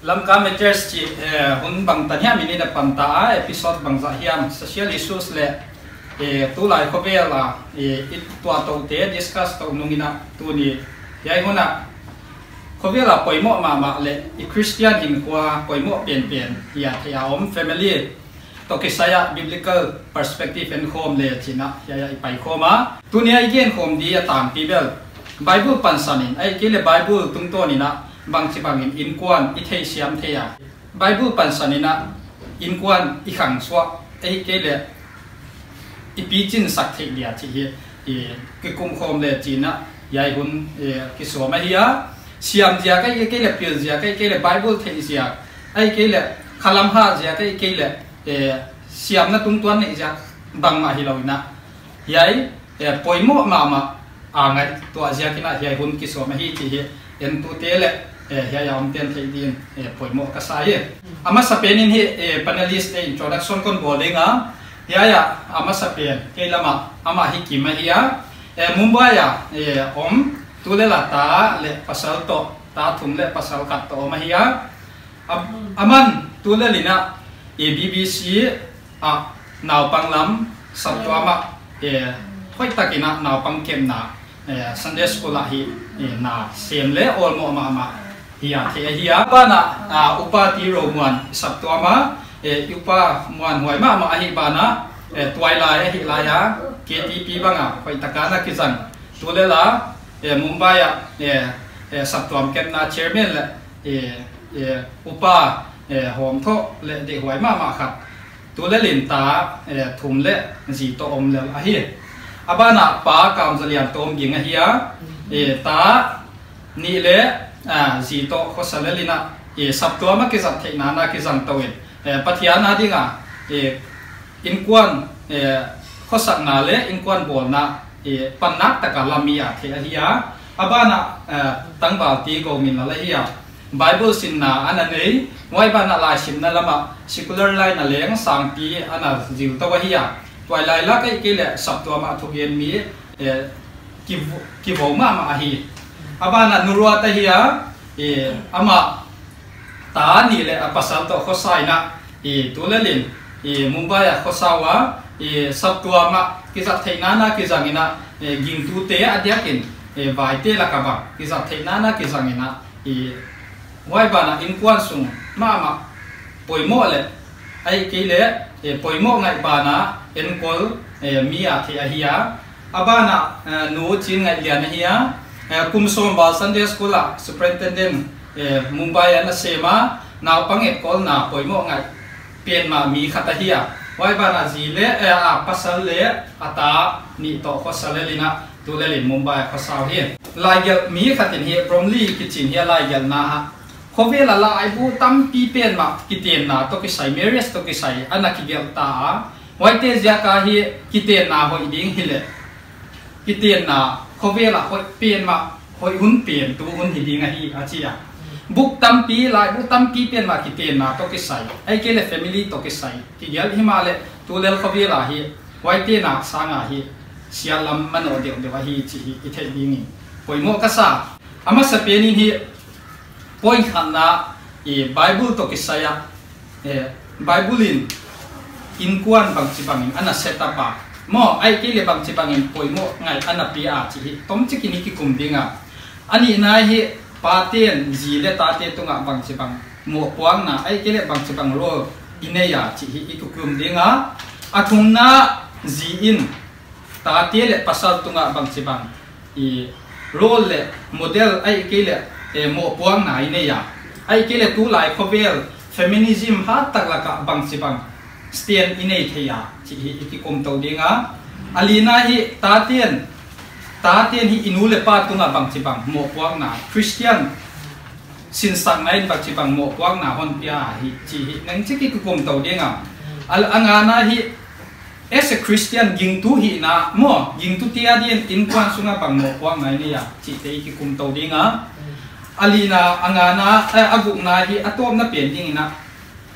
lam ka meters chi hun bang tan hiam ini da panta episode bang za hiam social issues le tu lai ko bela it tua to te discuss to nungina tu ni yai hona ko bela poimo ma le i christian hin kwa poimo pen ya ya om family to ke saya biblical perspective and home le china ya pai khoma tu ni ai gen khom di tam bibel bible pansanin ai ke le bible tung to ni na bang chi bangin in kwan i thei siam theya bible pansanina in kwan i khang swa ai ke le i pi chin sak thei dia chi hi ke kum khom le china yai hun ki so ma hiya siam ja kai ke le pil ja kai ke le bible thei sia ai ke le khalam ha ja kai ke le siam na tung tuan nei ja bang ma hi loina yai poimo ma angai to ja kina yai hun ki so ma hi chi hi en tu te le ya yam ten thei din poimo ka sai ama sapenin hi panelist introduction kon bolinga ya ama sapen ke lama ama hi ki ma hiya mumbai ya om tu le la ta le pasal to ta thum le pasal kat to ma hiya aman tu le lina BBC naw panglam satwa ma hoi takina naw pangkem na Sunday school hi na sem le all mo ma hiya the hiya bana upati romuan satwa ma upa muan hoi ma hi bana twaila hi laya KTP banga hoi takana kizan tulela Mumbai satwam kem na chairman le upa hom tho le de hoi ma khat tu le lin ta thum le ji to om le a hi abana pa kam zalian tom ging a hiya ta ni le ji to kho salalina sap to ma ke zat theina na ke jang tawin pathian na dinga in kwan kho sak na le in kwan bol na panak ta ka lamia the a hiya abana tangba ti ko min la hiya Bible sin na ananei wai bana la sim na lama secular line na leng sang ti ana jiu to wa hiya twai la kai ke le sap to ma thugen mi ki vo ma hi abana nurwa ta hiya ama ta ni le apasal to khosai na tulalin Mumbai khosawa sap to ma ki za theina na ki jangina ging tu te adyakin vai te la ka ba ki za theina na ki jangina wai bana in kwan sung ma poimo le ai ke le poimo ngai bana en kol mia the hiya abana no chin ngai lian hiya kumsom ba Sunday school la superintendent Mumbai na sema naw panget kol na poimo ngai pen ma mi khata hiya wai bana ji le pasal le ata ni to khosalelina tulelin Mumbai khosaw hi laigel mi khatin hi bromli kitchen hi laigel na ha Kovela la aibu tam pi pen ma kiten na to ki sai meres to ki sai anaki gel ta waite ja ka hi kiten na hoi ding hile kiten na kovela hoi pen ma hoi hun pen tu hun hi ding hi achia buk tam pi la bu tam pi pen ma kiten na to ki sai ai ke le family to ki sai ki gel himale tu lel kovela hi waite na sanga hi sialam mano de hi chi hi the ding poimo ka sa ama sa penin hi point khanna Bible to kisaya Bible in kwan bang chibangin ana setapa mo ai ke le bang chibangin poimo ngai ana pia chi tom chikini ki kumbinga ani na hi paten ji le ta te tunga bang chibang mo puang na ai ke le bang chibang ro ineya chi hi ikukum dinga athungna ji in ta te le pasal tunga bang chibang role le model ai ke le mo puang na ine ya ai ke le tu lai khovel feminism ha taklaka bang sibang stand ine theya chi hi ki kom to dinga alina hi taten hi inule pa tunga bang sibang mo puang na Christian sin sang nai bang sibang mo puang na hon pia hi chi hi nang chi ki kom to dinga al angana hi as a Christian ging tu hi na mo ging tu tia din in kwan sunga bang mo puang na ine ya chi te ki kom to dinga alina angana aguk na hi atom na pending na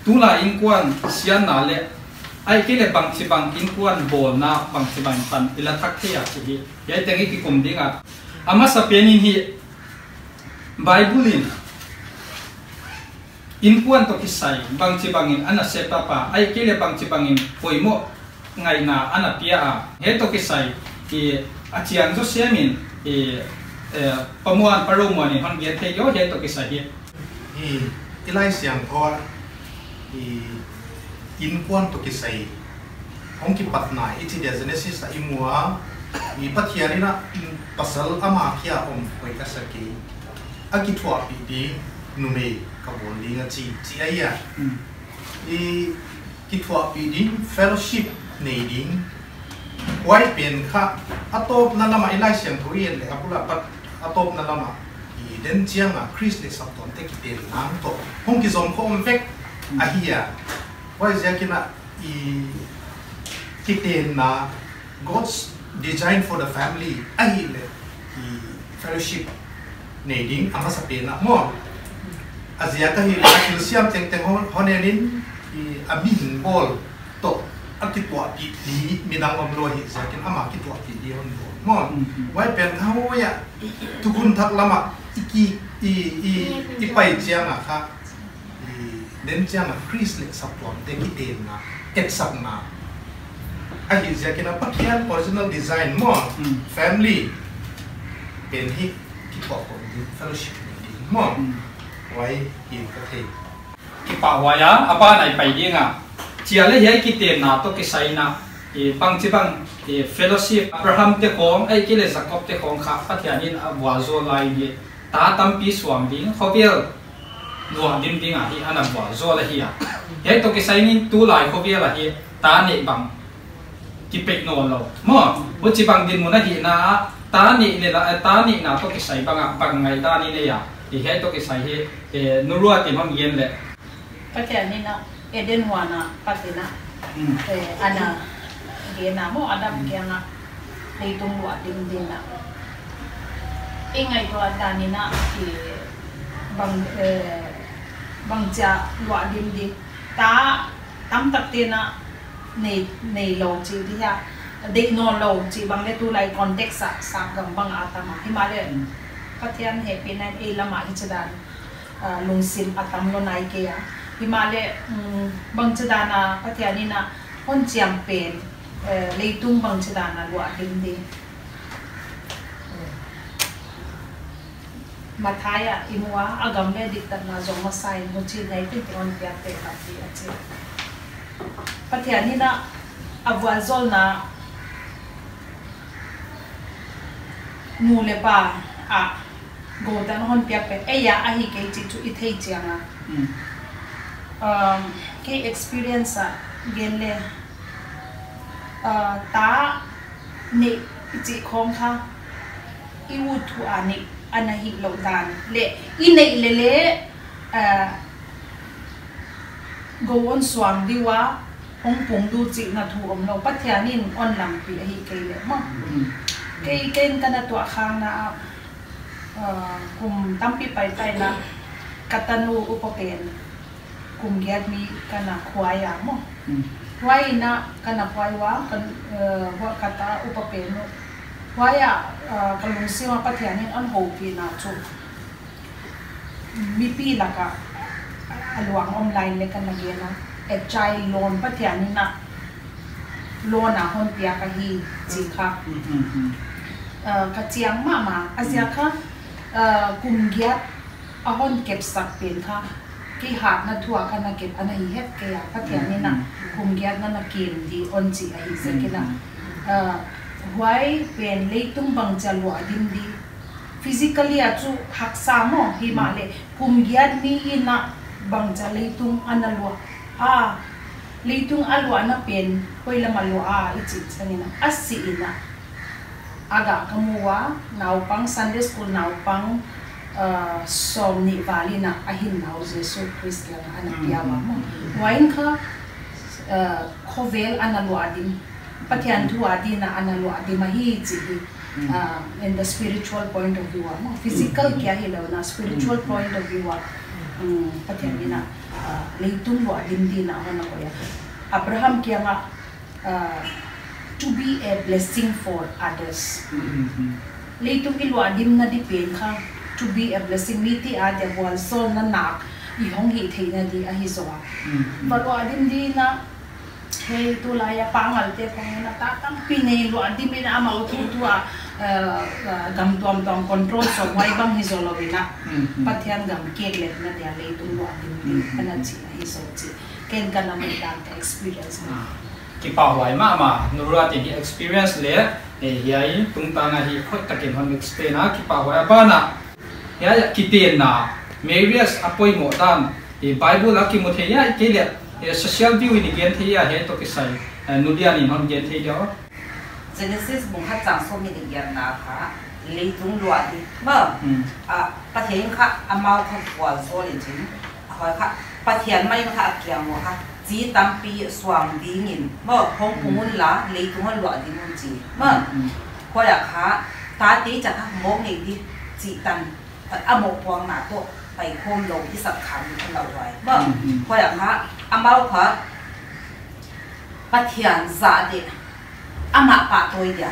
tula in kwan sian na le ai ke le bang sibang in kwan bol na bang sibang pan ila thak thia chi ya tengi ki kum dinga ama sa penin hi bible in in puan to kisai bang chi bangin ana sepa pa ai kile bang chi bangin poimo ngai na ana pia a he to kisai ki achiang zo semin pamuan parumo ni hon bian te yo he to kisai hi ilai siang tho in puan to kisai hong ki patna ichi dia genesis ta imua i pathianina pasal ama khia koi kasaki aki thua pi di nume ka bonding a chi aya i ki thua pi di fellowship nei ding wai pen kha atop na lama ilai siang thoien le apula pat atop na lama i den chiang a Chris le sapton te ki pen nang to hong ki zom ko vek a hia wai zakina i kiten na God's design for the family ahile i fellowship needing ama sa pena mo azia ka hi calcium teng teng honenin i amin bol to atitwa ti minang amlo hi zakin ama kitwa ti di hon mo wai pen ka ho ya tukun thak lama i pai chiang a kha i den chiang a Chris le sapton te kiten na et sak na ahi zakina pakhian original design mo family pen hi kitwa ko fellowship mo wai in ka the ki pa waya apa nai pai dinga chia le he ki te na to ki sai na bang chi bang fellowship Abraham te khong ai ki le Jacob te khong kha pathianin abwa zo lai ni ta tam pi suam ding khobiel nuam dim ding a hi ana bwa zo la hi a he to ki sai ni tu lai khobiel a hi ta ne bang ki pe no lo mo wo chi bang din mo na hi na ta ni le la ta ni na to ki sai bang ngai ta ni le ya he to ki sai he nurua ti hom yen le pathian na eden wana patina ana gena mo adam kianga leitung wa ding ding na ingai to atani na ki bang cha wa ding ding ta tam tak te na nei lo chi ti ya de no lo chi bang le tu lai context sa gam bang atama himale pathian he pinan e lama hi chadan lungsim atam lo nai ke ya himale bang chadana pathianina hon chiam pen leitung bang chadana wa ding ding mathaya imwa agam le diktat na zo masai mo chi nai ti on pya te ka ti ache pathianina abwa zol na nu le pa a go dan hon pya pe eya a hi ke chi chu I thei chianga ke experience a genle ta ni chi khom kha I wu thu ani anahi lo dan le I nei le go on swang diwa hong pung du chi na thu om lo pathianin on lam pi hi ke le mo ke ken kana to khang na kum tampi pai pai na katanu upopen kum gyat mi kana khwaya mo wai na kana khwaiwa kan wa kata upopen no waya kalung siwa pathianin on ho pi na chu mi pi laka aluang online le kan lagena e chai loan pathianin na loan a hon pia ka hi chi kha ka chiang ma azia kha kum gyat a hon kep sak pen kha ki hat na thua kana kep ana hi het ke ya pathianin na kum gyat na kem di on chi a hi sekina why pen leitung bang chalwa dim di physically achu haksa mo himale kum gyat mi ina bang cha leitung analwa leitung alwa na pen koila malwa ichi chanina asi ina aga kamuwa naupang Sunday school naupang somni valina ahin nau Jesu Christ la anapiawa mo wain kha khovel analwa dim pathian thua dina analwa dim hi chi in the spiritual point of view mo physical kya hi lo na spiritual point of view pathian dina leitung wa dim dina hona ko ya Abraham kya nga to be a blessing for others leitung ilwa dim na di pen kha to be a blessing miti a de wal so na nak i hong hi theina di a hi zoa balo adim di na he tu la ya pangal te pangena ta tam pine lo adim ina ama tu a gam tom control so wai bang hi zolo wina pathian gam ke le na dia le tu lo adim di ana chi hi so chi ken kana mai dan experience ma ki pa wai ma nura ti experience le yai tung ta na hi khot takin hon explain na ki pa wai ba na ya ki ten na various apoi mo dan bible la ki mo the ya ke le social view ni gen the ya he to ki sai nudia ni hon gen the jo Genesis bung khat chang so mi de yan na kha le tung lua di ba pa thian kha amao kha kwal so le chin hoi kha pa thian mai kha kyang mo kha ji tam pi swang di ngin mo hong pumun la le tung ha lua di mun ji ma ko ya kha ta ti cha kha mo ngi di ji tan a mo pwang na toไปโคมลงที่สับขันของเราไว้บ่เพราะอย่างนั้นอามาพะปะเทียนซาเดอามาปะตัวเดีย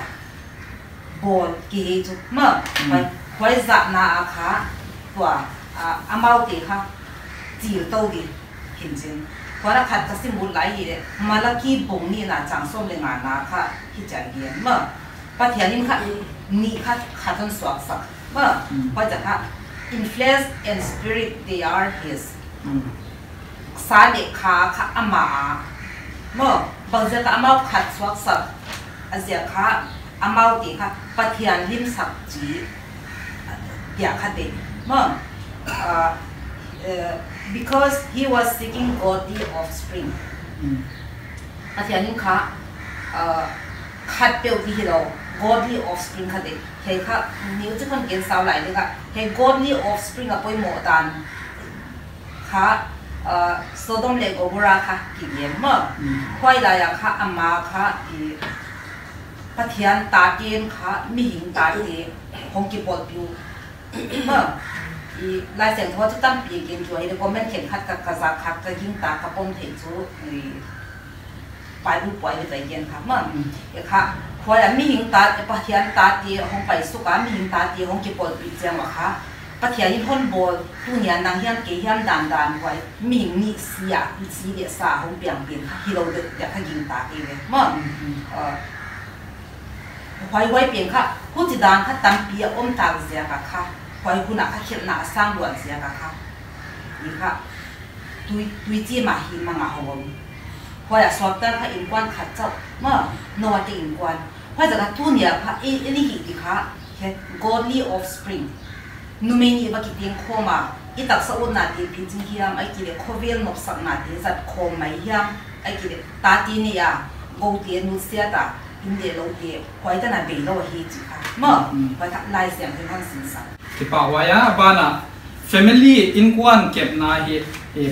บอลกี่จุดเมื่อไปไว้ซานาอาคาตัวอามาเดค่ะจีโตดีเห็นจริงเพราะถ้าขัดจะสิมุนไหลเลยมาละกี้บงนี่นะจังส้มเลยงานนะค่ะที่จะเรียนเมื่อปะเทียนนี่ค่ะนี่ค่ะขัดจนสวกสักเมื่อเพราะจะค่ะin flesh and spirit they are his สาเด็กขาขาอามาเมื่อบางเจ้าก็อามาขัดสวกสักอาเซียขาอามาตีค่ะปะเทียนริมสักจีอยากขัดเด็กเมื่อbecause he was seeking godly offspring ปะเทียนริมขาขัดเปียวที่เรา godly offspring ค่ะเด็กเฮ้ยค่ะนิ้วจะคนเกณฑ์สาวไหลเลยค่ะเฮ้ย godly offspring อะไปหมดตานค่ะโซโดมเลโกโบราค่ะกี่เยี่ยมมั้งควายลายค่ะอามาค่ะปะเทียนตาเกียนค่ะมีหิงตาเกียหงกิบอลปิวมั้งลายเสียงทอจะตั้งปีกินจ่วยเดี๋ยวก็แม่นเขียนคัดกับกระซักคัดกับยิงตากระปมเถจูไปดูปล่อยไปใจเย็นค่ะมั้งเดี๋ยวค่ะพอแล้วมีหิงตาปะเทียนตาเกียหงไปสุกามีหิงตาเกียหงกิบอลปีเจียงวะค่ะปะเทียนพ่นบอลตู้เนี่ยนางเฮียนเกย์เฮียนด่านไว้มีหิงนี่เสียสีเดียสาหงเปลี่ยนที่เราเด็กอยากให้ยิงตาเองเลยมั้งไว้เปลี่ยนค่ะผู้จิตด่านค่ะตั้งปีอมตาเสียกับค่ะไว้คุณนักเขียนหน้าสร้างหลวนเสียกับค่ะนี่ค่ะตุยจีมาหินมาหงพออยากสอบตั้งค่ะอินกวนขัดเจ้าเมื่อนวดอินกวนพอจากตู้เนี่ยค่ะนี่หิดีค่ะ godly offspring นุ่มนี่ว่ากิเตียงโคมาอีตักสะอุนนาทีพิจิเฮียมไอ้กิเลโคเวลนบสักนาทีจัดโคมไม่เฮียมไอ้กิเลตาตีนี่อ่ะโกเตียนุเสียตาอินเดียโลเตียพอไอ้ตั้งแต่เบลโลฮีจิค่ะเมื่อพอทักไล่เสียงเป็นท่านสินสังที่ป่าวายาบ้านะ family อินกวนเก็บนาเห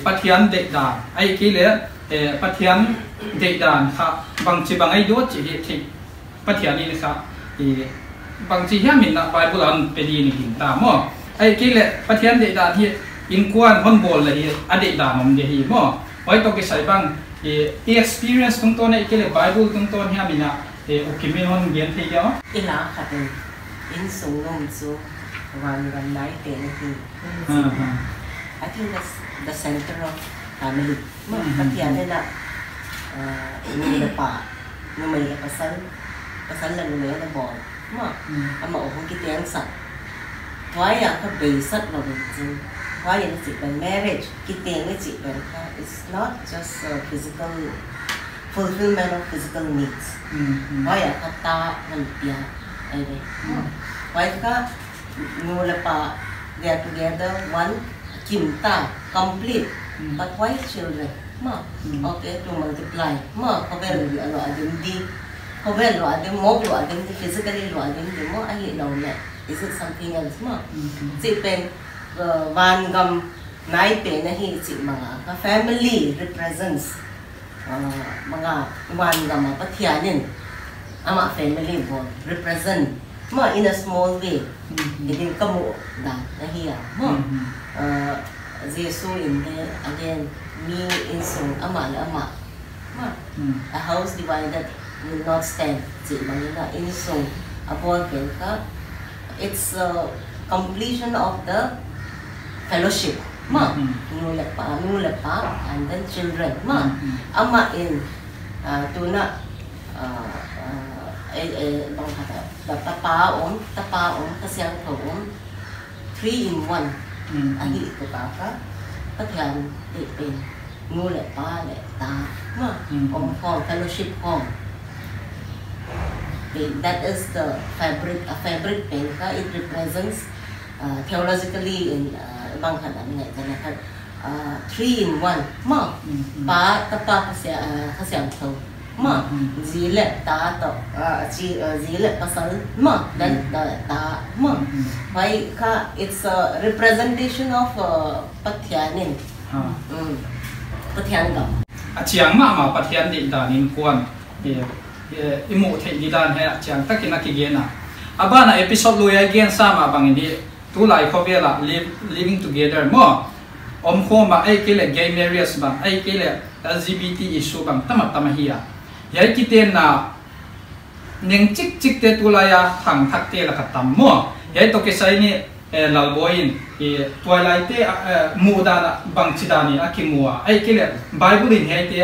ปัทยันเด็กด่านไอ้กิเลปัทยันเด็กด่านค่ะบางทีบางไอ้ยศจีที่ปัทยันนี่นะครับบางทีเฮียมินนะไบเบิลอันเป็นดีนี่หินตามมั่งไอ้กิเลปัทยันเด็กด่านที่อินกวนคนโบราณเลยอดีตด่านมันเดียร์มั่งไว้ต้องไปใส่บางexperience ตรงตัวเนี่ยกิเลไบเบิลตรงตัวเฮียมินนะโอเคไม่ฮอนเรียนที่เดียวอีหลาค่ะเป็นอินสูงลงสูงวันไหนเป็นคือ I think that's the center of family เมื่อปัทยันเนี่ยนะมีละป่ามีละภาษาละนุ่มละบอลเมื่อเอามาอบรมกิจการสัตว์ไว้อย่างก็เบสิกเราจริงไว้อย่างจิตเป็น marriage กิจการไม่จิตเป็น it's not just physical fulfillment of physical needs ไว้อย่างก็ตามันเปียอะไรไว้ก็มูลป่า they are together one กิมตา complete but why children มาโอเค to multiply มาเขาเป็นหรืออะไรอันดีเขาเป็นหรืออันมกหรืออัน physically หรืออันดีมั้งไอ้เราเนี่ย is it something else มาจิเป็นวันกำนายเป็นนะที่จิมังอ่ะ family represents มังอ่ะวันกำมาพัทยานินอามา family บอล represent มา in a small way ดินก็มูด่านนะที่อ่ะมาJesu in there again me in song ama la ama ma a house divided will not stand ji manila in song upon ka it's a completion of the fellowship ma ngu le pa and then children ma ama in tuna bang kata tapa om kasiang thong 3 in 1 ahi itu kaka pathian pen ngu le pa le ta ma om hong fellowship home. That is the fabric pen ka. It represents theologically in bang kata ni kan 3 in 1 ma pa tapa kasiang thong ma zile ta to zile pasal ma dan ta ma why ka it's a representation of pathianin pathian ga chiang ma pathian din danin kwan imu the di dan he chiang takina ki gena abana episode lo ya gen sama bang ini tu lai khobela living together mo om khoma ai kele gay marriage bang ai kele LGBT issue bang tama hiya yai kiten na neng chik te tulaya thang thak te la khatam mo yai to ke sai ni lalboin twilight te muda na bang chidani akimua ai kele bible in he te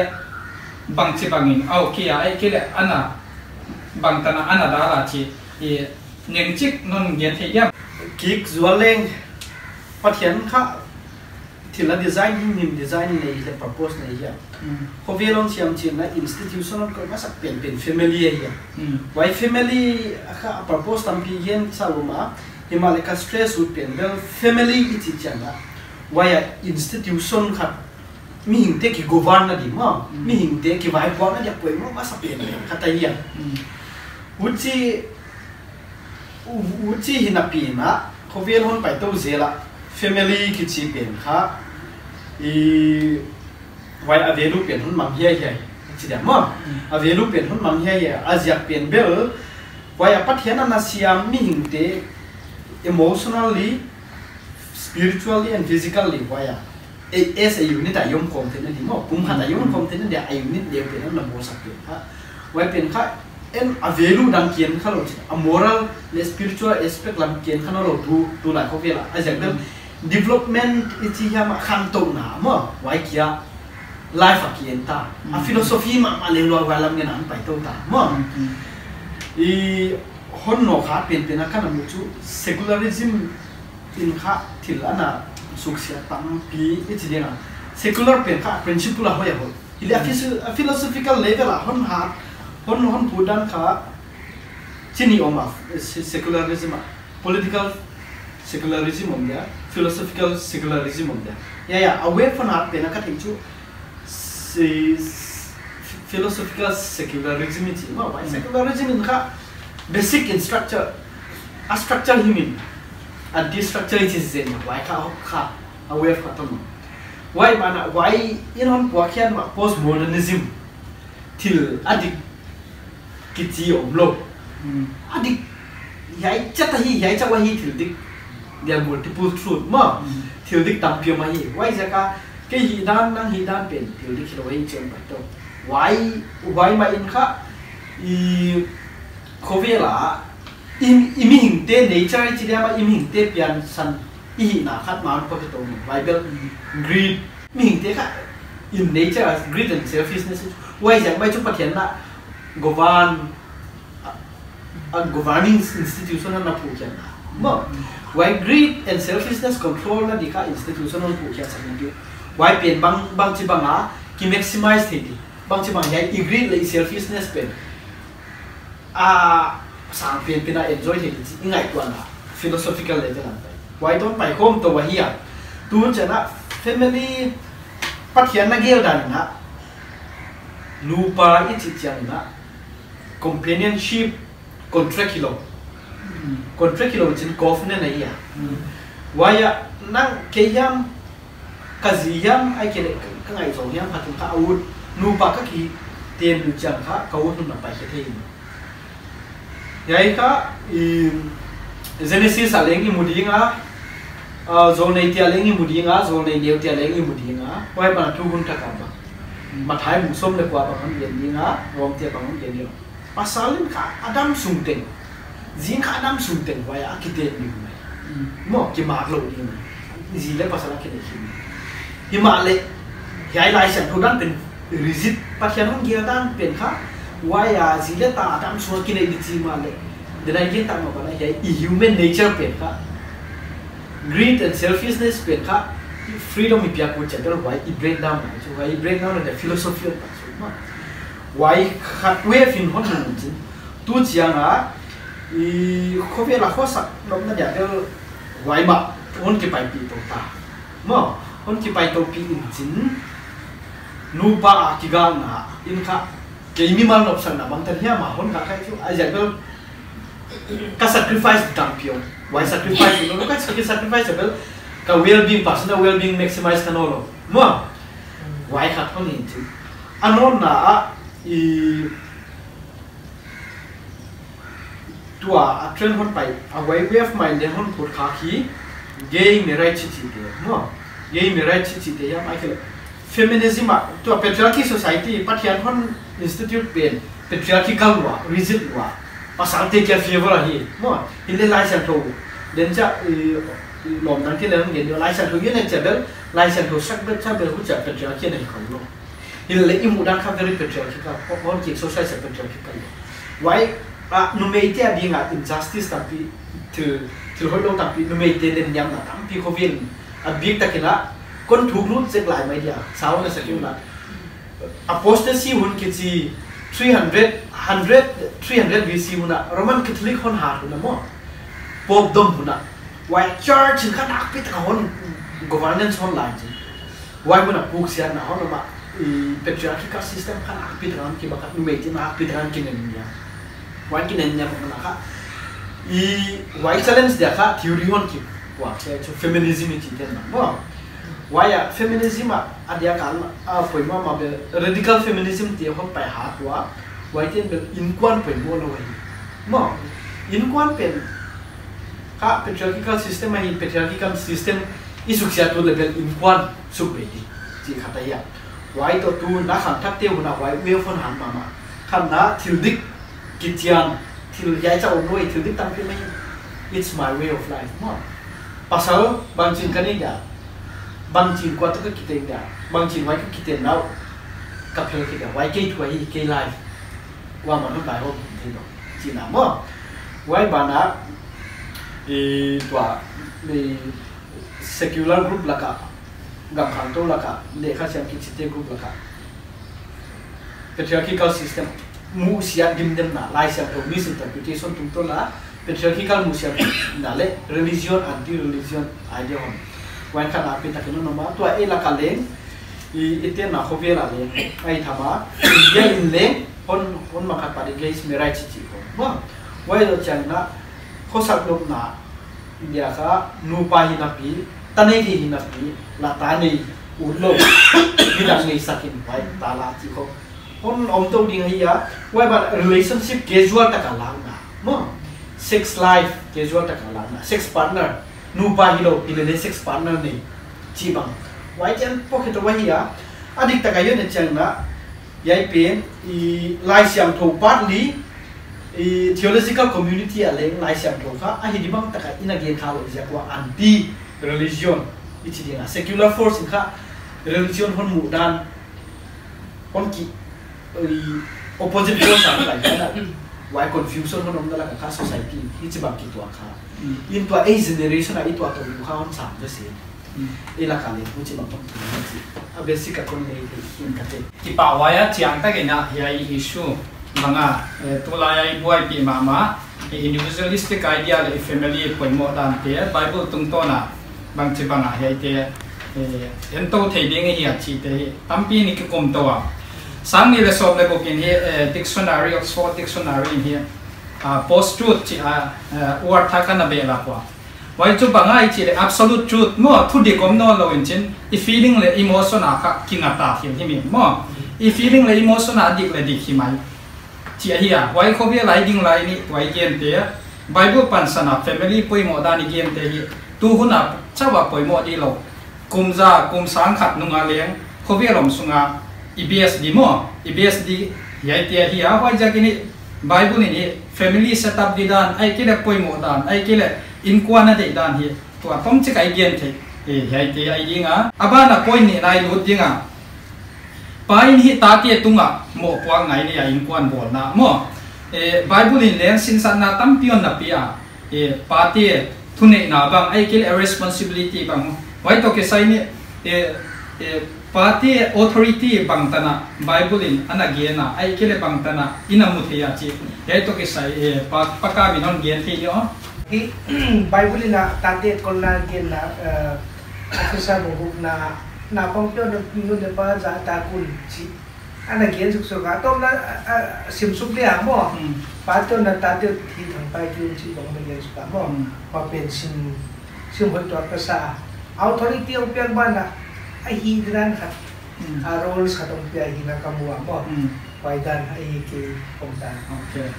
bang chibangin au kia ai kele ana bang tana ana dala chi neng chik non gen the yam kik zualeng pathian kha thila design nei le purpose nei ya hovelon siam chin na institutional ko ma sak pen family ya why family kha purpose tam pi yen saluma himalika stress would pen well family iti changa why institution kha mi hingte ki govern na di ma mi hingte ki vai pon na ya poi ma sak pen kata ya uchi hinapi na hovelon pai to zela family ki chi pen kha why avelu pen hun mang hiya chi da ma avelu pen hun mang hiya azyak pen bel why apathian na siam mi hingte emotionally spiritually and physically why as a unit ayom kom ten ni mo kum kha ayom kom ten de a unit de pen na mo sak pen ha why pen kha en avelu dang kien kha lo a moral le spiritual aspect lam kien kha no lo tu la ko vela azyak bel development iti ya ma khang to na mo wai kia life akien ta a philosophy ma le lo wa lam ngan pai to ta mo I hon no kha pen pen ka na mu chu secularism in kha thil ana suksia tam pi iti denga secular pen kha principle ho ya ho ile a philosophical level a hon pudan kha chini oma secularism political secularism om dia philosophical secularism om dia ya away from art pena ka tinchu philosophical secularism iti ma why secularism in ka basic in structure a structure human a destructure it is in why ka away from atom why mana why in on kwakian ma postmodernism til adik kiti om lo adik yai chatahi yai chawahi til dik there are multiple truth ma thiếu dik tam pio mai why jaka ke hi dan nang hi dan pen thiếu dik lo hin chen to why ma in kha I khovela imi hing te nature chi dia ma imi hing te pian san I na khat ma ko to bible greed mi hing te kha in nature as greed and selfishness why jak bai chu pathian na governing institution na pu kyan ma why greed and selfishness control na dikha institutional pu kya sakni why pen bang chi banga ki maximize thedi bang chi bang yai greed le selfishness pen sang pen pina enjoy thedi ingai to na philosophical level an why don't pai home to wa hiya tu chana family pathian na gel dan na lupa ichi chang na companionship contractual chin kof ne nahi ya waya nang keyam kaziyam ai kele kangai so yam patun ka awut nu pa ka ki ten lu chang kha ka wut na pa ke thei yai ka genesis aleng I mudinga zo nei tia leng I mudinga zo nei neu tia leng I mudinga wai ba tu gun ta ka ba mathai mu som le kwa ba han yen dinga rom tia ba han yen ni pasalin ka adam sungteng zin kha adam sungteng waya akite ni mai mo ki mak lo ni gì lấy pasal cái này hima le cái lại sản thu đanเป็น rigid pasal hon kia đanเป็นkhác why gì lấy ta tam số cái này đi chi mà le để này cái ta mà bảo là cái human natureเป็นkhác greed and selfishnessเป็นkhác freedom is biar kuat jadi why it break down so why it break down the philosophy of pasal why khát wave in hon mình chứ tu chiang có vẻ là khó sắc lắm nó để cho vài mặt hôn cái bài bị tổ ta mà hôn cái bài tổ bị in chính nu ba cái gang na in khác cái minimal option là bằng thân hiệp mà hôn cả cái chú ai giờ cái sacrifice tăng pion why sacrifice nó cái sacrifice là cái well being personal well being maximize cái nó rồi mà why khác hôn in chính anh nói tua trend hon pai a way of mind hon put kha khi gay marriage chi te no gay marriage chi te ya mai ke feminism tua patriarchy society pathian hon institute pen patriarchal wa rigid wa pasal te ke favor hi no ile lai san tho den cha lom nan ke leng nge lai san tho yen cha bel lai san tho sak bel cha bel hu cha patriarchy nei khong lo ile imu dan kha very patriarchal hon ki society patriarchal why numei dia dinga injustice tapi tu hoi long tapi numei te len nyam na tapi ko vin big takila kon thuk lut sek lai mai dia sao na sakim la apostasy hun ki chi 300 BC huna Roman Catholic hon ha huna mo pop dom huna why church kha nak pit ka hon governance hon lai chi why huna puk sia na hon ma patriarchal system kha nak pit ran ki bakat numei ti na pit ran ki nen ya why cái nền nhà của nó khác, why challenge dia khác theory hon ki, wah cái feminism ini cerita mana, why feminism ada kan, poin mana radical feminism dia hon pai hard why dia inkuan poin mana why, mo inkuan pen, ka patriarchal system ini patriarchal system isu siapa level inkuan subedi, jadi kata ya, why tu nak hantar dia guna why way hon han mama, kan na tildik kitian til yai cha onoi til dik tam pi mai it's my way of life mo pasal bang chin kan ya bang chin kwa to kite ya bang chin wai kite now ka phel kite wai ke tu ai ke life wa ma no bai ho thi no chin na mo wai ba na tua secular group la ka gam khang to la ka le kha siam ki chite group la ka patriarchal system musia dimdem na lai siam to misinterpretation tum to la patriarchal musia na le religion anti religion idea hon wan khan api takino no ma to e la ka leng ite na khobe la le ai thama ya in le hon ma khat pa de guys merai chi ko ma wai lo chan na khosak lok na india ka nu pa hi na pi tanai hi na pi la ta nei u lo ni da nei sakin pai ta la chi ko hon om to ding hi ya why but relationship casual ta ka lang na mo sex life casual ta ka lang na sex partner nu pa hi lo ile sex partner ni chi bang why chen pocket wa hi ya adik ta ka yo ne chang na yai pen lai siam tho partly theological community aleng lai siam tho kha a hi di bang ta ka ina gen kha lo ja kwa anti religion ichi dinga secular force kha religion hon mu dan hon ki opposite force ang lai na why confusion hon omda la ka society ichi bang ki to kha in to a generation a ito to kha hon sam de se ila ka le ichi bang tong a basic ka kon nei in ka te ki pa wa ya chiang ta ke na ya issue manga to la ya buai pi mama individualistic idea le family poi mo dan te bible tung to na bang chi bang a ya te en to thei ding hi a chi te tampi ni ki kom to a sang ni le sob le bokin hi dictionary Oxford dictionary hi post truth chi word tha kana be la kwa wai chu bangai chi le absolute truth mo thu di kom no lo in chin I feeling le emotion a ka kinga ta hi mi mo I feeling le emotion a dik le dik hi mai chi hi a wai kho be lai ding lai ni wai gen te bible pan sana family poi mo da ni gen te hi tu huna chawa poi mo di lo kumza kum sang khat nunga leng kho be lom sunga EBS di mo EBS di yai te hi a wai ja kini bible ni family setup di dan ai kile poi mo dan ai kile in kwana de dan hi to tom chi kai gen the hay ti ai dinga abana point ni nai lut dinga pain hi ta ti tunga mo kwa ngai ni in kwan bol na mo Bible in len sin san na tampion na pia party thune na bang ai kil responsibility bang wai to ke sai ni party authority bang tana Bible in anagena ai kile bang tana inamuthia chi ai to ke sai paka binon gen thi yo hi Bible na tate kolna gen na akisa bubuk na pongpyo na pingun na pa za takul chi anagien sukso ka to na simsuk le mo pato na tate thi thang pai kyun chi bang me yes pa mo pa pen sim hoi to ka sa authority of pian ba na ai hi dran khat roles khatong pia hi na kamua mo wai dan ai ke pongtan okay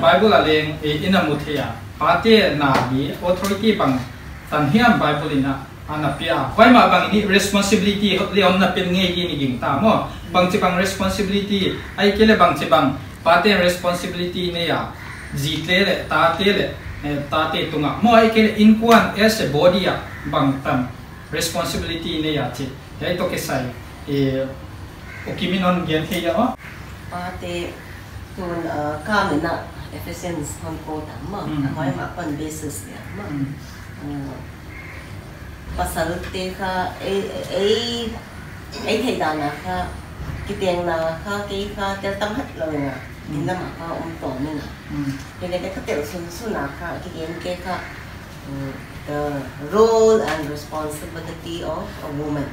Bible aleng inamuthia party na ni authority bang tan hiam Bible ina anapia wai ma bang ni responsibility leon na pen nge gi ni ging ta mo bang chi bang responsibility ai kele bang chi bang party responsibility ne ya jitle le ta te tunga mo ai kele in kwan as a body ya bang tam responsibility ne ya chi dai to ke sai okiminon gen the ya party tun kamena Ephesians hon ko ta ma hoi ma pan basis ya ma pasal te kha ai thei da na kha ki tiang na kha ki kha tel tam hat lo na inna ma kha to ni na ke le ka tel sun na kha ki gen ke kha the role and responsibility of a woman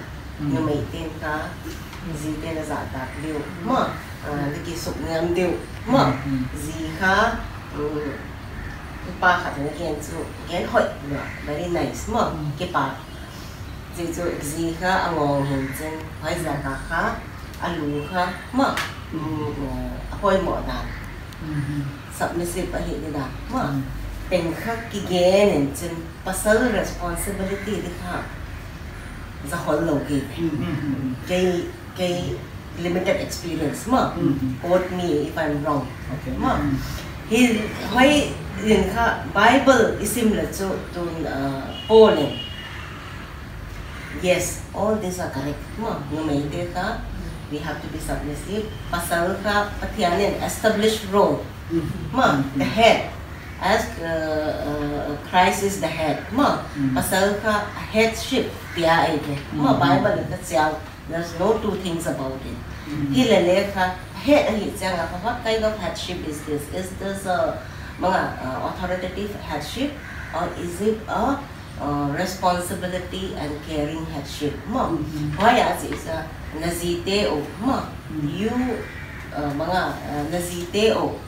no mai ten kha zi te na za ta liu ma ki suk ngam liu ma zi kha pa kha ne gen chu gen hoi na very nice ma ki pa zu zi kha angong hin chen hoi za ka kha alu kha ma apoi mo da submissive a hi da ma pen kha ki gen en chen pasal responsibility di kha za hol lo ki ke limited experience ma quote me if I'm wrong okay ma hi hoi in kha Bible isim la chu tun Paul yes all these are correct ma no mai te ka we have to be submissive pasal ka pathianen established role ma the head as Christ is the head ma pasal ka headship pia ai ke ma Bible ta chiao there's no two things about it hi le ka head hi changa what kind of headship is this mga authoritative headship or is it a responsibility and caring headship ma why as is nazite o ma you mga nazite o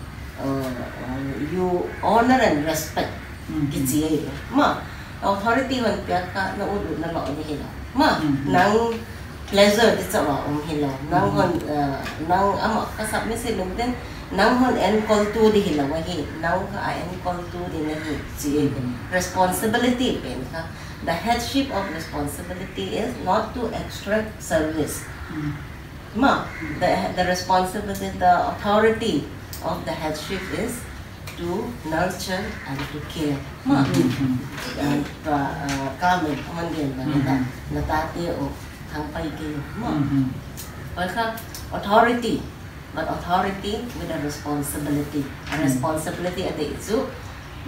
you honor and respect kichi ma authority wan pya ka na udu na lo ni hila ma nang pleasure di chawa hila nang hon nang ama ka submissive then nang hon en call to di hila wa hi nang ka en call to di na hi chi responsibility pen ka the headship of responsibility is not to extract service ma the responsibility the authority of the headship is to nurture and to care ma and kamen hon gen na ta te o thang pai ke ma wa ka authority but authority with a responsibility at the isu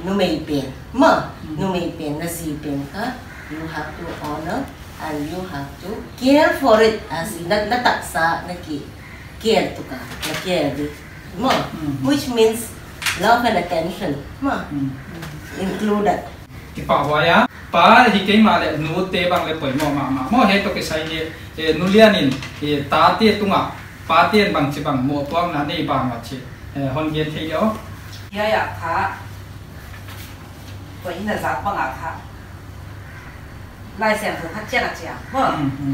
nu mei pen ma nu mei pen na si pen ka you have to honor and you have to care for it as na taksa na ki care to ka na care di ma which means love and attention ma included ki pa waya pa hi ke ma le nu te bang le poi mo he to ke sai ni nu lianin ta te tunga pa tien bang chi bang mo tuang na nei bang ma chi hon gen the yo ya kha ko in da za pa nga kha lai sen hu kha cha cha ma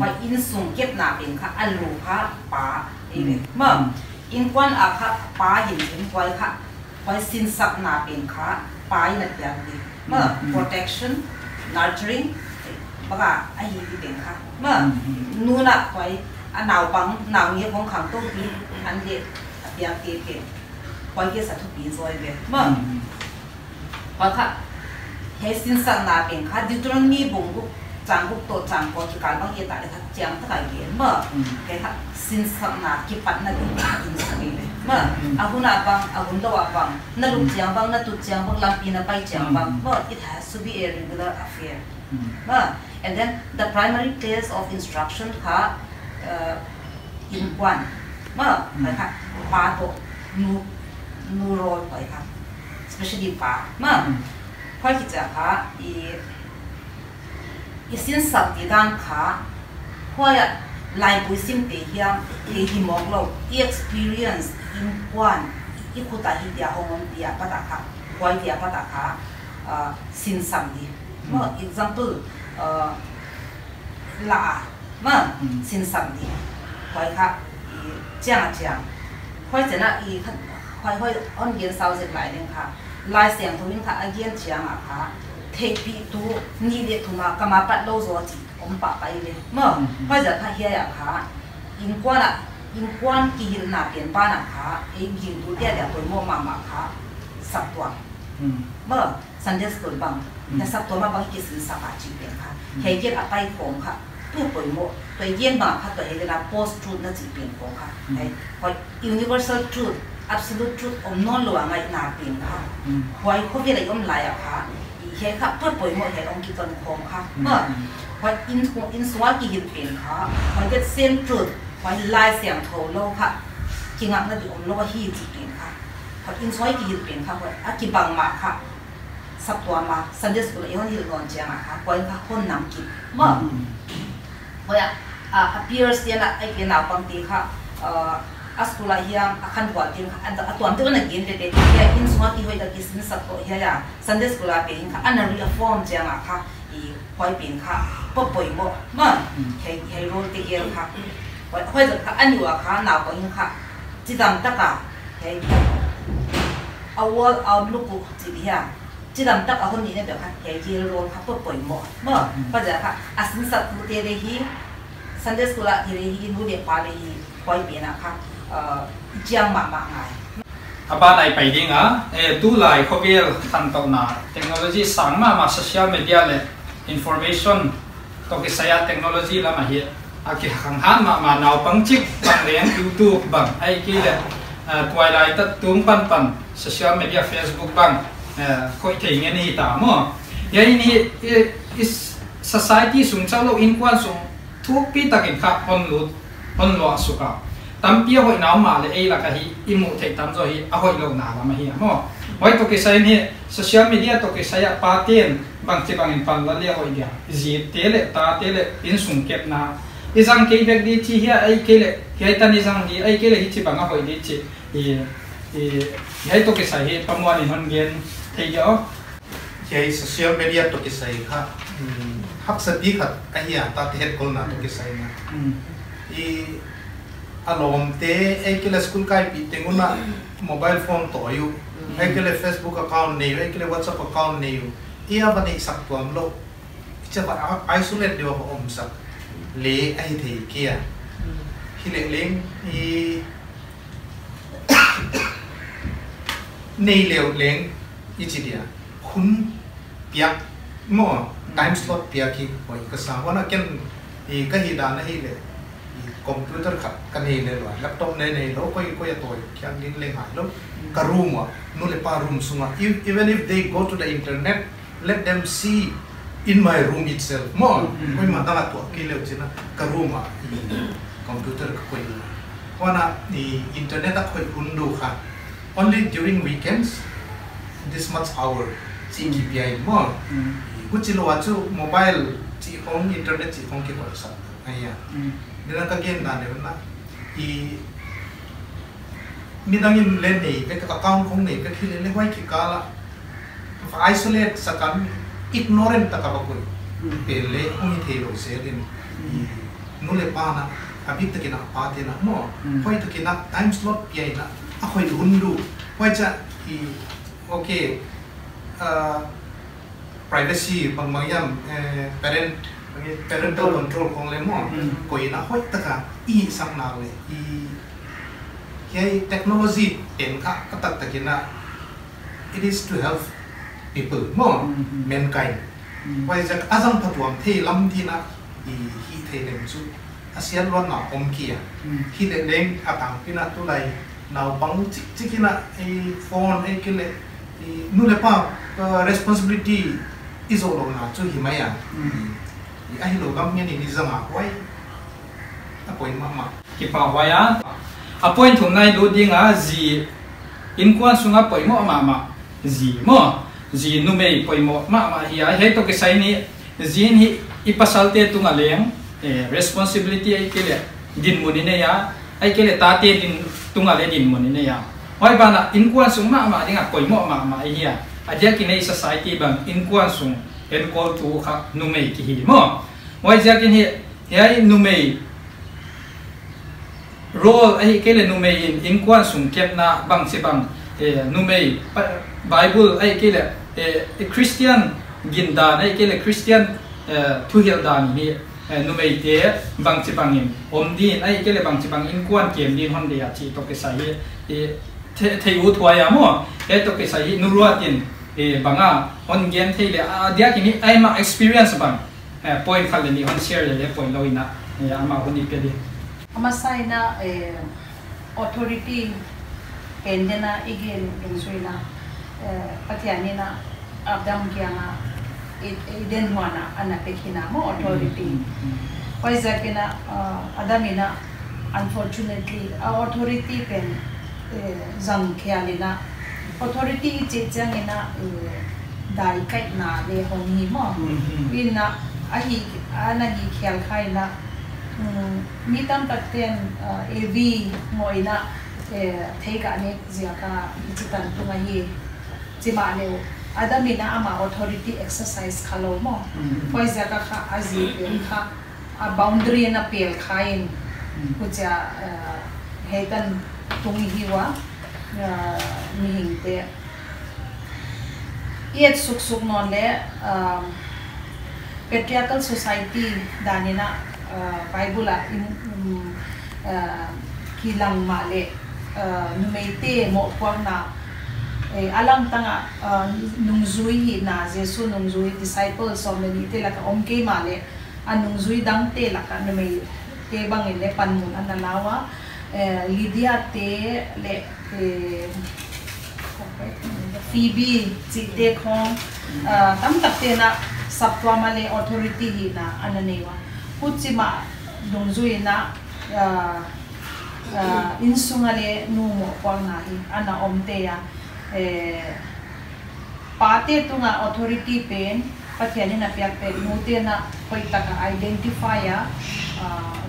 ko in sung ket na bin kha alu kha pa e ma in kwan a kha pa hin in kwai kha ko sin sak na bin kha pa in at ya di ma protection nurturing ba ai hi bin kha ma nu na kwai nào bằng nào nghĩa phong khẳng tốt đi anh đi bia kia quay kia sản xuất biến rồi về mà hoặc là hết sinh sản là biến khác Deuteronomy bùng จางพวกตัวจางพอที่การบางอย่างแต่ละทักจางตั้งแต่เย็นเมื่อแกทักสินสังนาคิดปันนั่นเองอินสกีเลยเมื่ออาหุนาบังอาหุนตัวบังนั่นลูกจางบังนั่นตุจางบังลำปีน่ะไปจางบังเมื่อ it has to be a regular affair เมื่อ and then the primary place of instruction ค่ะอินกวนเมื่อค่ะปาโตนูโรไปค่ะ especially ปาเมื่อค่อยคิดจะค่ะอีสินสักที่ด้านขาเพราะลายบุษย์เทียมที่มองเรา experience อินกวนอีคุตาฮิเดียฮงเดียปัตตาค่ะคอยเดียปัตตาค่ะสินสักดีเมื่อ example ลาเมื่อสินสักดีคอยค่ะเจียงคอยจะน่ะคอยอ่อนเย็นเศร้าเสร็จหลายนึงค่ะลายเสียงทุกค่ะเย็นเจียงค่ะเทปีตูนี่เด็กทุมากำมาปัดโลโซจิอมปะไปเลยเมื่อพอจะพาเฮียอย่างค่ะอินกวนกี่หินหนาเปลี่ยนป้าหนักค่ะไอ้หินดูเดียเดี๋ยวตัวโมมาค่ะสับตัวเมื่อสัญญาสุดบังแต่สับตัวมาบางกิสินสับอาจีเปลี่ยนค่ะเฮียเย็นอะไรของค่ะเพื่อตัวโมตัวเย็นมาค่ะตัวเฮียเวลา post truth นั่นจีเปลี่ยนของค่ะไอ้พอ universal truth absolute truth อมนอนหลวงไงหนาเปลี่ยนค่ะพอไอ้คนที่อะไรก็ไม่อะค่ะเฮ้ยครับเพื่อปล่อยหมดเฮ้ยองค์กิจการของค่ะเมื่อพออินสวากี่หินเปลี่ยนค่ะพอจะเส้นจุดพอลายเสียงโถโลค่ะกินงักนั่นดิอมโลว่าฮีจีเปลี่ยนค่ะพออินสวากี่หินเปลี่ยนค่ะพออากิบังมาค่ะสับตัวมาสันเดสกุลเอวันที่ร้อนเจียงค่ะพอค่ะคนนำกินเมื่อพอappears เนี่ยนะไอ้เกี่ยนบางทีค่ะอาสกุลาเฮียมอาคันกว่าทีค่ะอันตัวอันตัวนั้นกินเด็ดๆเฮียอินสวากี่หอยตะกิสินสับตัวเฮียสันเดสกุลาเป็นค่ะอันนั้น reform เจียงค่ะอีหอยเป็นค่ะปุ๊บปล่อยหมดเมื่อให้โรตีเอลค่ะหอยจะค่ะอันอยู่ค่ะหนาวกว่ายิ่งค่ะจิตามตะกะให้เอาลูกปุ๊บจีเฮียจิตามตะกะคนนี้เนี่ยเดี๋ยวค่ะให้เจโรค่ะปุ๊บปล่อยหมดเมื่อก็จะค่ะอาสินสับตัวเตะฮีสันเดสกุลาเตะฮีนูเดียปาเลยฮีหอยเป็นนะคะเจียงมาไงอาบ้านไหนไปดิ้งอ่ะดูไลเขาเรียกทันตนาเทคโนโลยีสั่งมาโซเชียลมีเดียเลย information ตัวกิจเทคโนโลยีละมาเหี้ยอากิขังหันมาหนาวปังจิกปังเลี้ยง YouTube บังไอ้กี่เลยตัวไลตัดตุ้มปันโซเชียลมีเดีย Facebook บังคอยถึงเงี้ยนี่ตามอ่ะยัยนี่society สูงเจ้าโลกอินกวนสูงทุกปีตะกินขับคนหลุดสุขตั้มเปียหอยหนาวมาเลยไอ้ละก็ฮีอิมูเทตั้มจะฮีอ่ะหอยโลหนาวมาฮีมั้งหอยตัวกิจนี่โซเชียลมีเดียตัวกิจปาเตียนบางทีบางอินปันละเลี้ยหอยเดียจีเตเลตาเตเลอินสุงเก็บนาอิจังเก็บเด็กดีที่เฮียไอ้เกลเฮียตันอิจังดีไอ้เกลฮิจิบังอ่ะหอยดีที่เฮียตัวกิจฮีประมวลอินหันเงินเทียเฮียโซเชียลมีเดียตัวกิจค่ะฮักสติขัดไอ้เฮียตาเทียนคนน่ะตัวกิจนะอารมณ์เตะไอ้เกลสกุลไก่ปีเต็งอุนะโมบายโฟนต่ออยู่ไอ้เกล Facebook account นี่ไอ้เกล WhatsApp account นี่อยู่อีอาบันนี้สักตัวมันโลจะว่าไอโซเลตเดียวกับอมสักเละไอ้เทียเกียฮิเล่เล้งอีนี่เลี้ยวเล้งอีจีเดียคุณเปียกหม้อ time slot เปียกที่ไว้ก็สามวันนั้นกันอีก็ฮิดานะฮิเล่คอมพิวเตอร์ขัดกันเองเลยหรอแล็ปท็อปเนี่ยแล้วก็ยังตัวแค่นี้เล่นหายแล้วก็รูมอ่ะนู่นเลยป้ารูมสุงอ่ะ even if they go to the internet let them see in my room itself มั่งไม่มาตั้งตัวกี่เรื่องจริงนะก็รูมอ่ะคอมพิวเตอร์ก็คุยเพราะน่ะอินเทอร์เน็ตก็คุยคุณดูค่ะ only during weekends this much hour จีกี่ปีมั่งกุจิโลว่าจู่โมบายจีของอินเทอร์เน็ตจีของกี่บริษัทไอ้ยานี่นั่นก็เกณฑ์นั่นเองนะมีดังยินเล่นนี่เป็นกับ account ของนี่ก็ที่เล่นไว้กี่กาละ isolate สักการ ignorant ตะกับกุยเป็นเล่ห้องที่เราเสียดินนู่นเลยป้านะอาบิตะกินะป้าเทนะมั่วพอยตะกินะ time slot ใหญ่นะอ่ะคอยหุ่นดูไว้จะโอเคprivacy บางอย่างparental control ของเลมอนก็ยินอ่ะหอยตะกะอีสังนาเลยเฮ้ยเทคโนโลยีเป็นค่ะก็ตัดตะกินนะ it is to help people more mankind vậy giờ azam phát tuam thế lắm thì na hi thế lên chú ASEAN luôn nào om kia hi để lên tang pina tu lại nào bằng chỉ cái na phone cái lệ nu lệ pa responsibility is all on na chú hi mai à ai lo gam nghe ni zang à quay appoint mama cái bảo vậy á appoint hôm nay đối điên à gì in quan sung áp point mà gì gì nu mei point mà hi ai hết to cái sai ni gì hi ipasalte tu ngaleng responsibility ai cái lệ din muni này ya ai cái lệ ta tiền din tu ngale din muni này ya why ba na in quan sung mà đi ngak point mà ai hi à aja kini society bang in quan sung en call tu kha nu mei ki hi why ja kin hi ai nu mei role ai cái lệ nu mei in quan sung kep na bang se bang nu mei Bible ai cái lệ Christian ginda ai cái lệ Christian thu hiểu đàn hi nu mei te bang chi bang in din ai cái lệ bang chi bang in quan kem din hon de chi to cái sai thei u thua ya mo to cái sai nu ruat in banga on gen thei le dia ki ni ai ma experience bang point khal ni hon share le point loina ya ma honi pe di ama sai na authority pendena igen dungsuina patiani na abdam kianga iden wana ana pekina mo authority paisa kena adamina unfortunately authority pen zang khialina authority che changena dai kai na le honi mo winna ahi ana hi khial khaina mi tam takten av moina thei ka ne ziaka chitan tunga hi chima le adamina ama authority exercise khalo mo poisa ka kha azi kha a boundary na pel khain kucha hetan tungi hiwa mi hingte yet suk non le patriarchal society danina Bible kilang male numeite mo kwang na alam tanga nungzui hi na Jesu nungzui disciples so many te la ka omke male anungzui dang te la ka numei te bang le panmun analawa Lydia te le Phoebe chi te khong tam tak te na sapwa male authority hi na ananewa puchima nungzui na insungale numo kwang na hi ana omte ya pate tunga authority pen pathiani na piak pe note na poita ka identify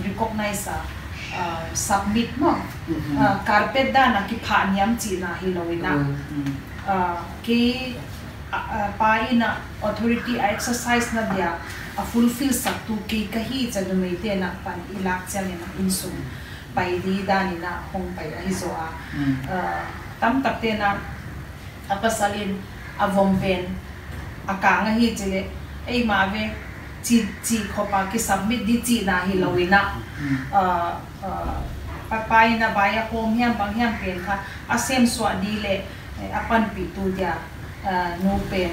recognize submit mo carpet da na ki phaniam chi na hiloina ki paina authority exercise na dia fulfill saktu ki kahi chanumete na pan ilak chalena insum pai di dani na hong pai hizoa tam takte na apasalin avompen akanga hi chile ei mave chi khopa ki submit di chi na hi lowina papai na baya kom hiam bang hiam pen kha asem swa di le apan pi tu dia no pen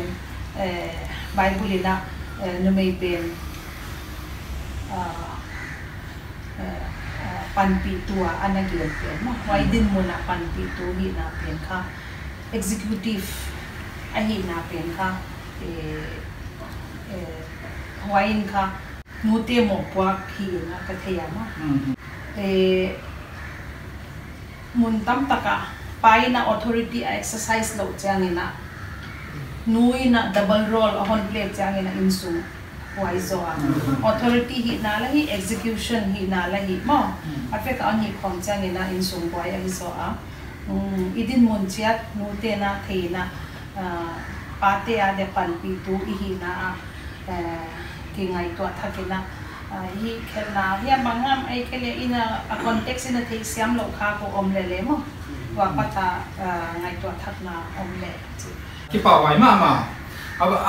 bible na no mei pen panpi tua anagyan pen mo why din mo na panpi tu hi na pen kha executive ahi na pen kha wain kha mute mo pwa khi na ka theya ma mun tam taka pai na authority exercise lo changina nui na double role on play changina insu wai zo authority hi na la hi execution hi na la hi mo afek an hi khom changina insu wai hi zo idin mon chiat nute na theina pate a de palpi tu hi na ki ngai to thakina hi khelna hi mangam ai kele ina a context ina thei siam lo kha ko omle le mo wa pata ngai to thakna omle ki pa wai ma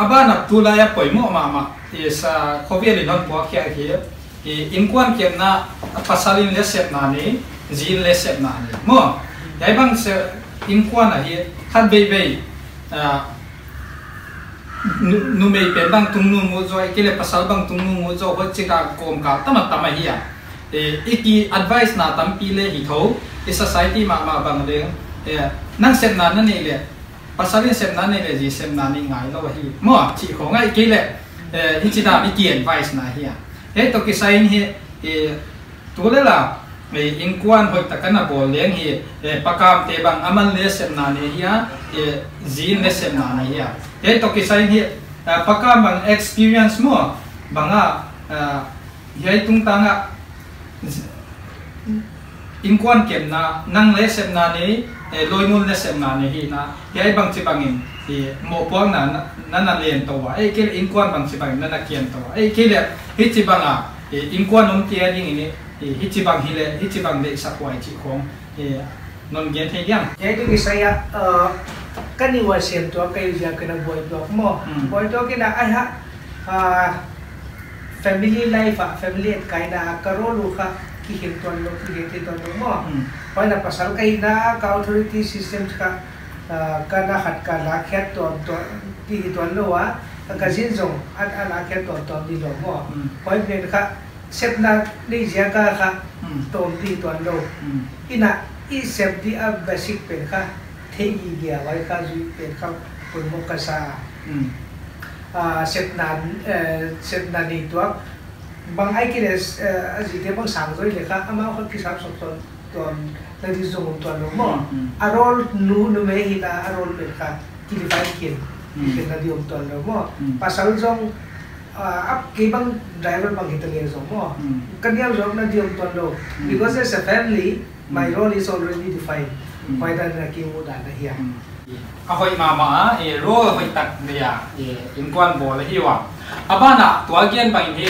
aba na tula ya poi mo ma is covid non bo khia ki in kwan kem na pasalin le sep na ni zin le sep na ni mo dai bang se in kwan a hi khan be nu mei pen bang tung nu mu zo ke le pasal bang tung nu mu zo ho chika kom ka tama hi ya iki advice na tam pi le hi tho i society ma bang le nang sem na na ne le pasal sem na ne le ji sem na ni ngai lo hi mo chi ko ngai ke le hi chi da mi ki advice na hi ya he to ki sai ni tu le la in quan hoi takana bol leng hi pakam te bang aman le sem na ne hi ya zin le sem na ne hi he to ki sai hi pakam bang experience mo banga he tung tanga in quan kem na nang le sem na ne loi mun le sem na ne hi na he bang chi bangin mo pong na len to wa ke in quan bang chi bang na kien to wa ke le hi chi banga in quan om tia ding ni hi chi bang hi chi bang de sa kwai chi khong non gen thei yang cái tu saya kan ni wa sem to kai ja kana boy to mo boy to ke na ai ha family life family kai na karo lu kha ki hin ton lo ki he ton lo mo pai na pasal kai na ka authority system ka kana hat ka la khet to ti ton lo wa ka jin jong at ala khet to di lo mo pai ne kha sep na ni ja ka kha tom ti ton lo ina i sep di a basic pen kha thei gi ya wai ka ju pen kha pun mo ka sa sep na ni to bang ai ki les ji te bang sang roi le kha ama kho ki sam sok ton la di zong ton lo mo arol nu me hi ta arol pen kha ki di fai kin na di ton lo mo pasal zong up ke bang driver bang hitale zong mo kanya zong na di ton lo because as a family my role is already defined why that na ki mo da na hiya ahoi mama role hoi tak dia in quan bo la hi wa abana tua gen bang hi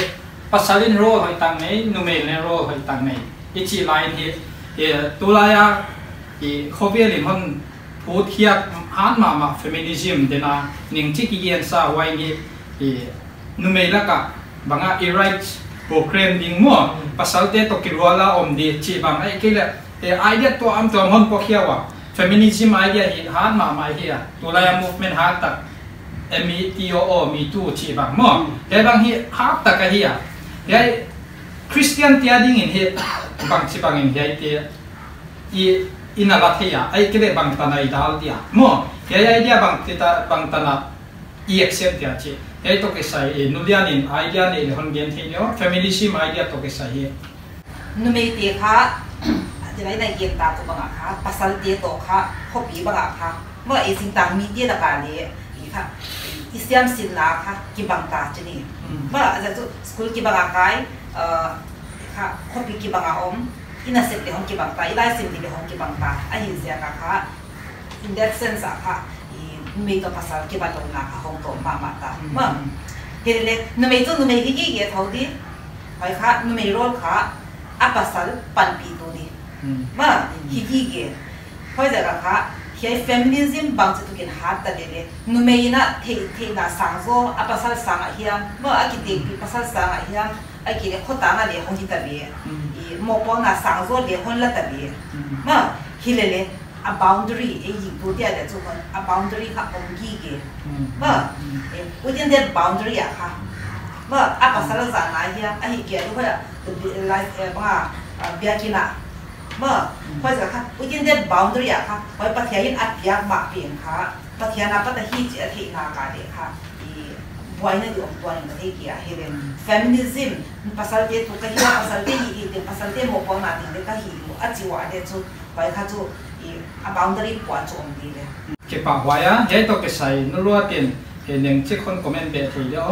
pasalin role hoi tang nei nu me le role hoi tang nei ichi line hi tulaya khobe lim hon phut khiak han mama feminism dena ning chi ki yen sa wai ni nu me la ka banga rights program ding mo pasalte to kirwala om di chi bang ai ke le idea to am to hon po khiawa feminism idea hi han mama hi tulaya movement ha tak METO me too chi bang mo he bang hi ha tak ka hi ya Christian tia ding in he bang chi bang in he te ina la thia ai ke le bang tanai dal dia mo he idea bang ta bang tana accept ya chi he to ke sai nulian in idea ne hon gen thio feminism idea to ke sai nu me te kha ti lai nai yen ta ko banga kha pasal te to kha khopi banga kha mo e sing tang mi te da ka le i kha isiam sin la kha ki bang ta chini ba za tu school ki banga kai kha khopi ki banga om ina set le hong ki bang ta ila sim le hong ki bang ta a hin sia ka kha in that sense kha i me to pasal ki ba to na kha hong to ma ta ma he le nu me to nu me ki ge thau di hai kha nu me rol kha a pasal pan pi to di ma hi ge hoi za ka hi feminism bang tu kin hat ta le nu me ina the na sang zo a pasal sang a hiam ma a ki te pi pasal sang a hiam a ki le khota na le hong hi ta be i mo po na sang zo le hon la ta be ma hi le a boundary e yi tu dia de zu a boundary kha om gi ge ma within that boundary a kha ma a pasal za na hiam a hi ge ru ha like ba bia ki na ma hoi za kha within that boundary a kha hoi pa thia in at pia ma pin kha pa thia na pa ta hi chi a thi na ka de kha I boy na di om boy na the ki a he feminism pasal te tu ka hi pasal te hi te pasal te mo ko na de ka hi a chi wa de chu hoi kha chu a boundary kwa chu om di le ke pa waya he to ke sai nu lo tin he neng chi khon comment be thei lo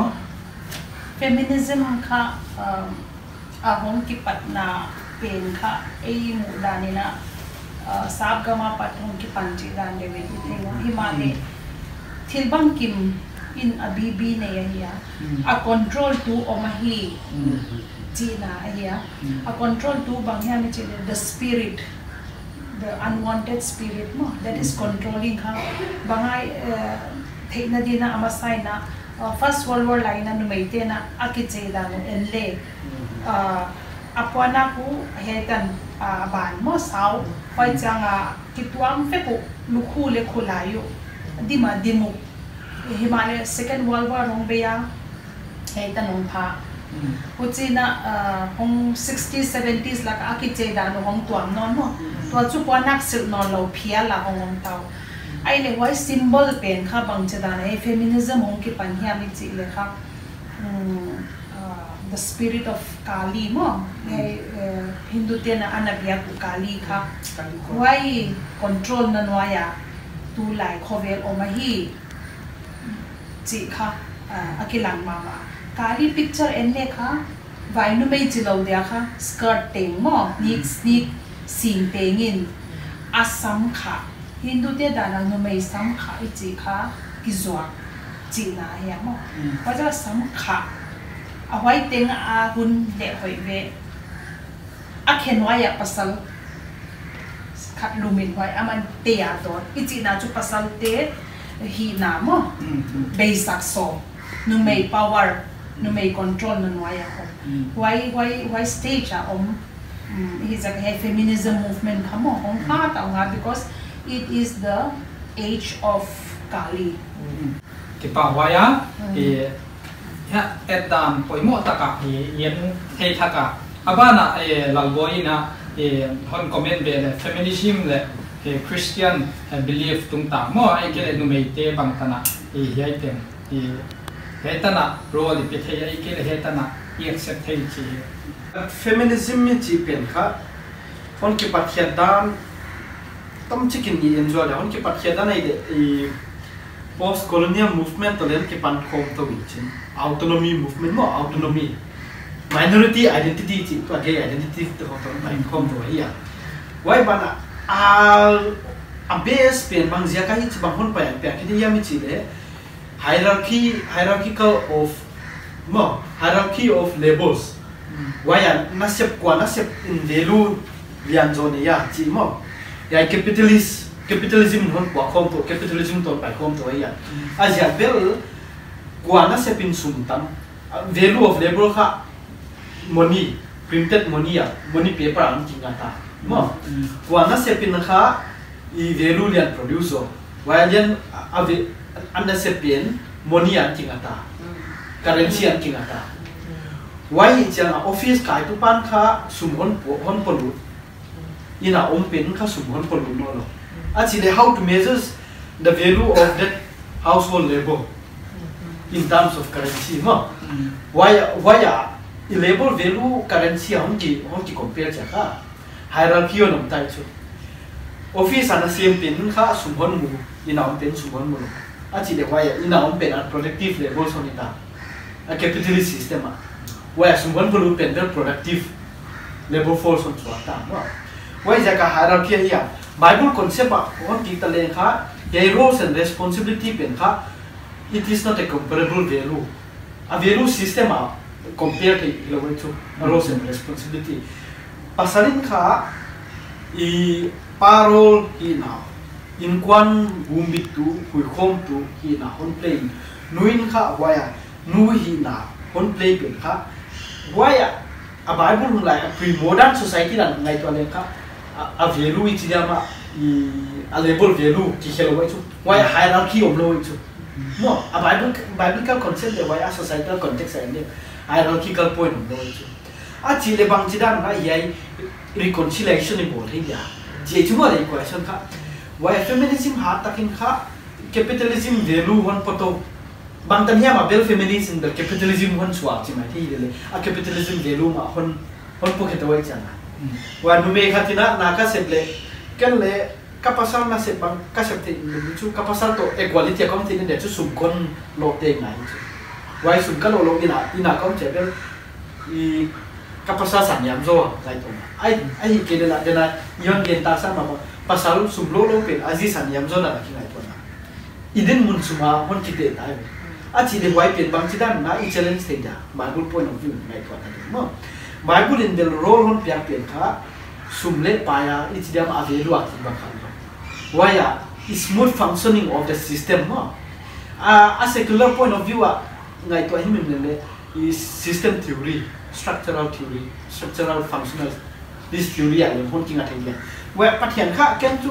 feminism kha a hong ki patna pen kha ei mu dani na sab gama pat hong ki panchi dan de ve thi hi ma ne thilbang kim in abibi ne ya a control to omahi ji na ya a control to bang ya me chile the spirit the unwanted spirit mo that is controlling kha bangai theina dina amasai na first world war line na numeite na akiche da no enle apwana ku hetan ban mo sau hoi changa kitwang fe ku lukhu le khulayu dima dimu Himalaya Second World War hong beya hay tanong pa Uchina hong 60s 70s la ka akiche da no hong tuam non mo to chu po nak sil non lo phia la hong tao ai le wai symbol pen kha bang che da na feminism hong ki pan hiam mi chi le kha the spirit of Kali mo Hindu te na anabia ku Kali kha wai control na noya tu lai khovel o mahi chi kha akilang mama Kali picture enne kha vai nu mei chilo dia kha skirt teng mo sneak sing tengin asam kha Hindu te dana nu mei sam kha chi kha kizwa chi na ya mo wa sam kha a white thing a hun le hoi ve a khenwa ya pasal khat lumin hoi aman te ya to ichi na chu pasal te hi na mo basic so nu may power nu may control nu wa ya why stage a is a feminism movement kamo hong kha ta nga because it is the age of Kali ki pa wa ya ya etam poimo taka yen hei thaka abana lalboi na hon comment be feminism le Christian belief tung ta mo ai ke nu mei te bang tana hei tem hei tana role pe thei ai ke hei tana accept thei chi feminism mi chi pen kha hon ki pathia dan tom chicken ni enjoy hon ki pathia dan ai de post colonial movement to len ki pan khom to wichin autonomy movement mo autonomy minority identity chi to gay identity to pan khom to ya why bana a base pen bang zia kai chi bang hon pa ya ki ya mi chi le hierarchical of labels why na sep kwa na sep in value lian zone ya chi mo ya capitalism hon kwa khom to capitalism to pa khom to ya asia bel kwa na sepin sumtam value of labor kha money printed money ya money paper an kinga ta mo kwa na sepin kha I value lian producer while lian ave an sepin money an kinga ta currency an kinga ta why chang office kai tu pan kha sum hon polu ina pen kha sum hon polu no lo actually how to measure the value of that household labor in terms of currency mo why labor value currency hon ki compare cha ka hierarchy on tai chu office ana same pen kha sum hon mu ina pen sum hon mu actually why ina pen an productive labor so ni ta a capitalist system why sum hon polu pen the productive labor force on chu ta mo why ja ka hierarchy ya Bible concept on ki ta le kha roles and responsibility pen kha it is not a comparable value a value system compared to roles and responsibility pasalin kha I parol hi na in kwan gumbit tu hui khom tu hi na hon play nuin kha waya nu hi na hon play pen kha waya a Bible like a pre-modern society lan ngai to le kha a value chi ma a label value ki hello wai chu why hierarchy of law chu no a biblical concept why a societal context and hierarchical point of law chu a chi le bang chi dan na yai reconciliation ni bol hi ya je chu ma le question kha why feminism ha takin kha capitalism value one poto bang tan ya ma bel feminism the capitalism one swap chi mai thi le a capitalism value ma hon po ke to wai cha wa nu me khatina na ka seple kan le kapasal na se bang ka septe chu kapasal to equality kom tin de chu sum kon lo te ngai chu wai sum ka lo ina kom che bel I kapasal san yam zo lai to ai ke de la yon gen ta sa ma pasal sum lo pe azi san yam zo na ki ngai to na idin mun suma hon ki te tai a chi de wai pen bang chi dan na I challenge te da Bible point of view ngai to ta mo Bible in the role hon piang pen kha sumle paya it's them available at bakhan why smooth functioning of the system no a secular point of view ngai to him le is system theory structural functional this theory I am pointing at here where pathian kha ken chu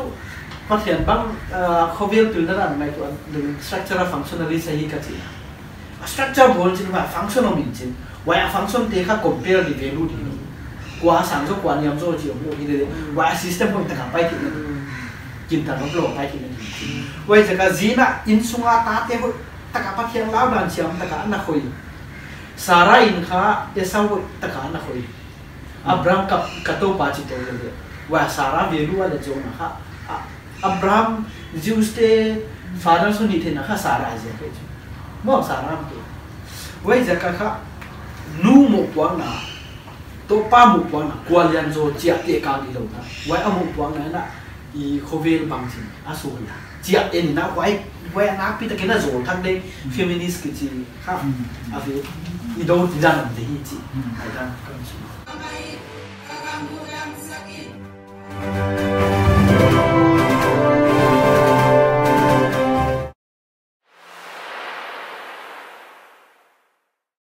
phát hiện bằng khoviel từ đó là này tuần đường structure functionally sahi cái gì structure bol chính là functional mình chính vậy function thì khác compare the value thì qua sáng số qua niệm số chỉ một cái đấy vậy system không thể làm bài thì chính thằng nó lộ bài thì vậy giờ cái gì na in sung ta thế tất cả phát hiện lão đàn chiếm tất cả nó khôi Sarah in khá esau tất cả nó khôi Abraham cắt tô ba chỉ tôi rồi vậy Sarah value là chỗ nào khác Abraham Jews father so ni thế nào khác Sarah gì vậy mong Sarah thì vậy giờ cái khác nu một quang na to pa một quang na qua liền rồi chia tiệt cao đi đâu ta vậy một quang này là i khovel bằng gì asu ya chia en na vậy vậy na pi ta cái là rồi thằng đây feminist cái gì khác à vì i đâu thì ra làm gì chị phải ra